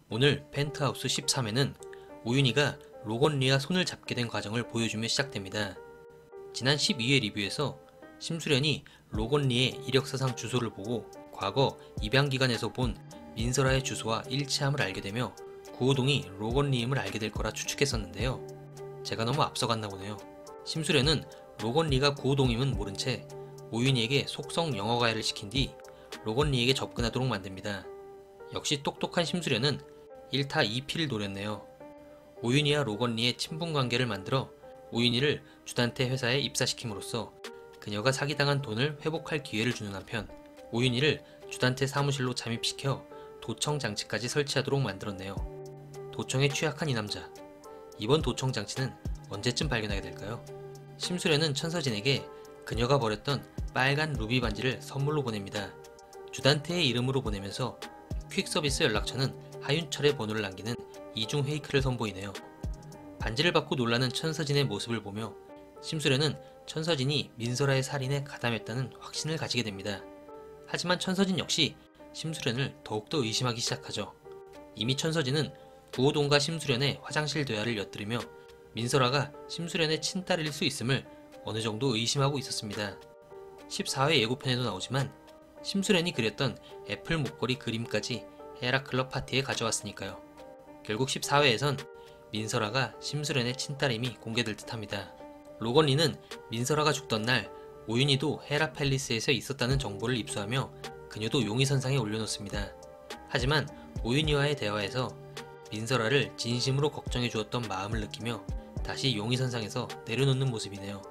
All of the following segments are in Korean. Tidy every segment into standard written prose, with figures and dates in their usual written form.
오늘 펜트하우스 13회는 오윤희가 로건리와 손을 잡게 된 과정을 보여주며 시작됩니다. 지난 12회 리뷰에서 심수련이 로건리의 이력서상 주소를 보고 과거 입양기관에서 본 민설아의 주소와 일치함을 알게 되며 구호동이 로건리임을 알게 될 거라 추측했었는데요. 제가 너무 앞서갔나 보네요. 심수련은 로건리가 구호동임은 모른 채 오윤희에게 속성 영어가해를 시킨 뒤 로건리에게 접근하도록 만듭니다. 역시 똑똑한 심수련은 1타 2피를 노렸네요. 오윤희와 로건리의 친분관계를 만들어 오윤희를 주단태 회사에 입사시킴으로써 그녀가 사기당한 돈을 회복할 기회를 주는 한편 오윤희를 주단태 사무실로 잠입시켜 도청 장치까지 설치하도록 만들었네요. 도청에 취약한 이 남자. 이번 도청 장치는 언제쯤 발견하게 될까요? 심수련은 천서진에게 그녀가 버렸던 빨간 루비 반지를 선물로 보냅니다. 주단태의 이름으로 보내면서 퀵서비스 연락처는 하윤철의 번호를 남기는 이중 페이크를 선보이네요. 반지를 받고 놀라는 천서진의 모습을 보며 심수련은 천서진이 민설아의 살인에 가담했다는 확신을 가지게 됩니다. 하지만 천서진 역시 심수련을 더욱더 의심하기 시작하죠. 이미 천서진은 구호동과 심수련의 화장실 대화를 엿들으며 민설아가 심수련의 친딸일 수 있음을 어느 정도 의심하고 있었습니다. 14회 예고편에도 나오지만 심수련이 그렸던 애플 목걸이 그림까지 헤라클럽 파티에 가져왔으니까요. 결국 14회에선 민설아가 심수련의 친딸임이 공개될 듯합니다. 로건리는 민설아가 죽던 날 오윤희도 헤라 팰리스에서 있었다는 정보를 입수하며 그녀도 용의선상에 올려놓습니다. 하지만 오윤희와의 대화에서 민설아를 진심으로 걱정해 주었던 마음을 느끼며 다시 용의선상에서 내려놓는 모습이네요.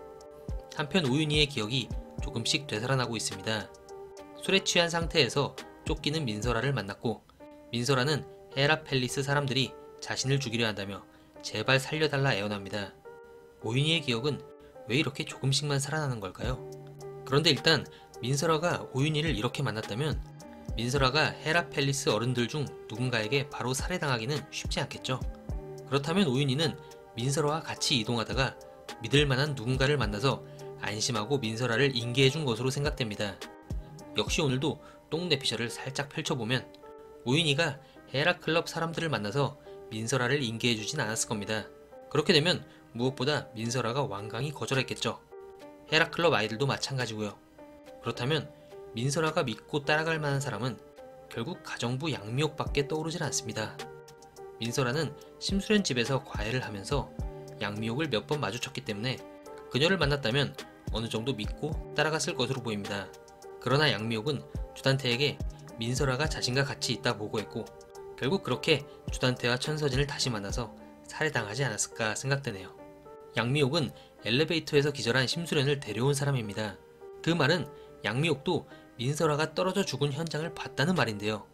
한편 오윤희의 기억이 조금씩 되살아나고 있습니다. 술에 취한 상태에서 쫓기는 민설아를 만났고 민설아는 헤라 팰리스 사람들이 자신을 죽이려 한다며 제발 살려달라 애원합니다. 오윤희의 기억은 왜 이렇게 조금씩만 살아나는 걸까요? 그런데 일단 민설아가 오윤희를 이렇게 만났다면 민설아가 헤라 팰리스 어른들 중 누군가에게 바로 살해당하기는 쉽지 않겠죠. 그렇다면 오윤희는 민설아와 같이 이동하다가 믿을만한 누군가를 만나서 안심하고 민설아를 인계해준 것으로 생각됩니다. 역시 오늘도 똥내피셜을 살짝 펼쳐보면 오윤희가 헤라클럽 사람들을 만나서 민설아를 인계해주진 않았을 겁니다. 그렇게 되면 무엇보다 민설아가 완강히 거절했겠죠. 헤라클럽 아이들도 마찬가지고요. 그렇다면 민설아가 믿고 따라갈 만한 사람은 결국 가정부 양미옥밖에 떠오르질 않습니다. 민설아는 심수련 집에서 과외를 하면서 양미옥을 몇 번 마주쳤기 때문에 그녀를 만났다면 어느 정도 믿고 따라갔을 것으로 보입니다. 그러나 양미옥은 주단태에게 민설아가 자신과 같이 있다 보고했고 결국 그렇게 주단태와 천서진을 다시 만나서 살해당하지 않았을까 생각되네요. 양미옥은 엘리베이터에서 기절한 심수련을 데려온 사람입니다. 그 말은 양미옥도 민설아가 떨어져 죽은 현장을 봤다는 말인데요.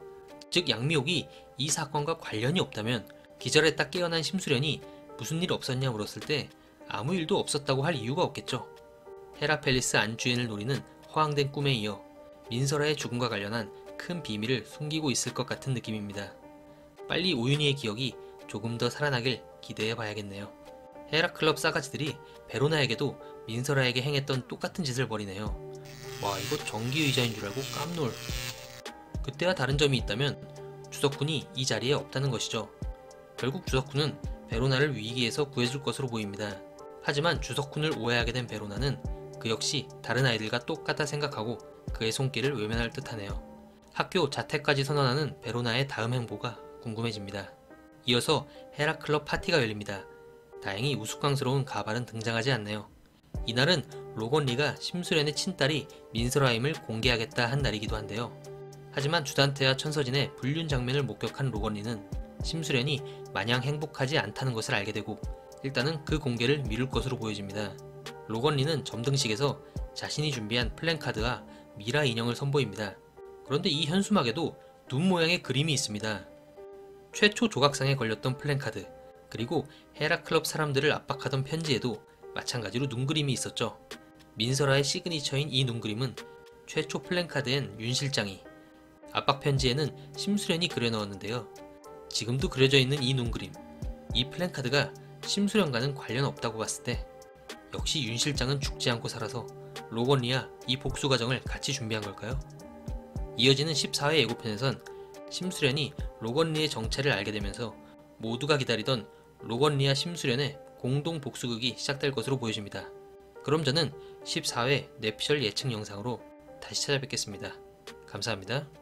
즉 양미옥이 이 사건과 관련이 없다면 기절했다 깨어난 심수련이 무슨 일 없었냐 물었을 때 아무 일도 없었다고 할 이유가 없겠죠. 헤라 팰리스 안주인을 노리는 허황된 꿈에 이어 민설아의 죽음과 관련한 큰 비밀을 숨기고 있을 것 같은 느낌입니다. 빨리 오윤희의 기억이 조금 더 살아나길 기대해 봐야겠네요. 헤라클럽 싸가지들이 베로나에게도 민설아에게 행했던 똑같은 짓을 벌이네요. 와, 이거 정기의자인 줄 알고 깜놀. 그때와 다른 점이 있다면 주석훈이 이 자리에 없다는 것이죠. 결국 주석훈은 베로나를 위기에서 구해줄 것으로 보입니다. 하지만 주석훈을 오해하게 된 베로나는 그 역시 다른 아이들과 똑같다 생각하고 그의 손길을 외면할 듯하네요. 학교 자퇴까지 선언하는 베로나의 다음 행보가 궁금해집니다. 이어서 헤라클럽 파티가 열립니다. 다행히 우스꽝스러운 가발은 등장하지 않네요. 이날은 로건리가 심수련의 친딸이 민설아임을 공개하겠다 한 날이기도 한데요. 하지만 주단태와 천서진의 불륜 장면을 목격한 로건리는 심수련이 마냥 행복하지 않다는 것을 알게 되고 일단은 그 공개를 미룰 것으로 보여집니다. 로건리는 점등식에서 자신이 준비한 플랜카드와 미라 인형을 선보입니다. 그런데 이 현수막에도 눈 모양의 그림이 있습니다. 최초 조각상에 걸렸던 플랜카드, 그리고 헤라클럽 사람들을 압박하던 편지에도 마찬가지로 눈그림이 있었죠. 민설아의 시그니처인 이 눈그림은 최초 플랜카드엔 윤 실장이, 압박 편지에는 심수련이 그려넣었는데요. 지금도 그려져 있는 이 눈그림, 이 플랜카드가 심수련과는 관련 없다고 봤을 때 역시 윤 실장은 죽지 않고 살아서 로건리와 이 복수 과정을 같이 준비한 걸까요? 이어지는 14회 예고편에선 심수련이 로건리의 정체를 알게 되면서 모두가 기다리던 로건리와 심수련의 공동 복수극이 시작될 것으로 보여집니다. 그럼 저는 14회 뇌피셜 예측 영상으로 다시 찾아뵙겠습니다. 감사합니다.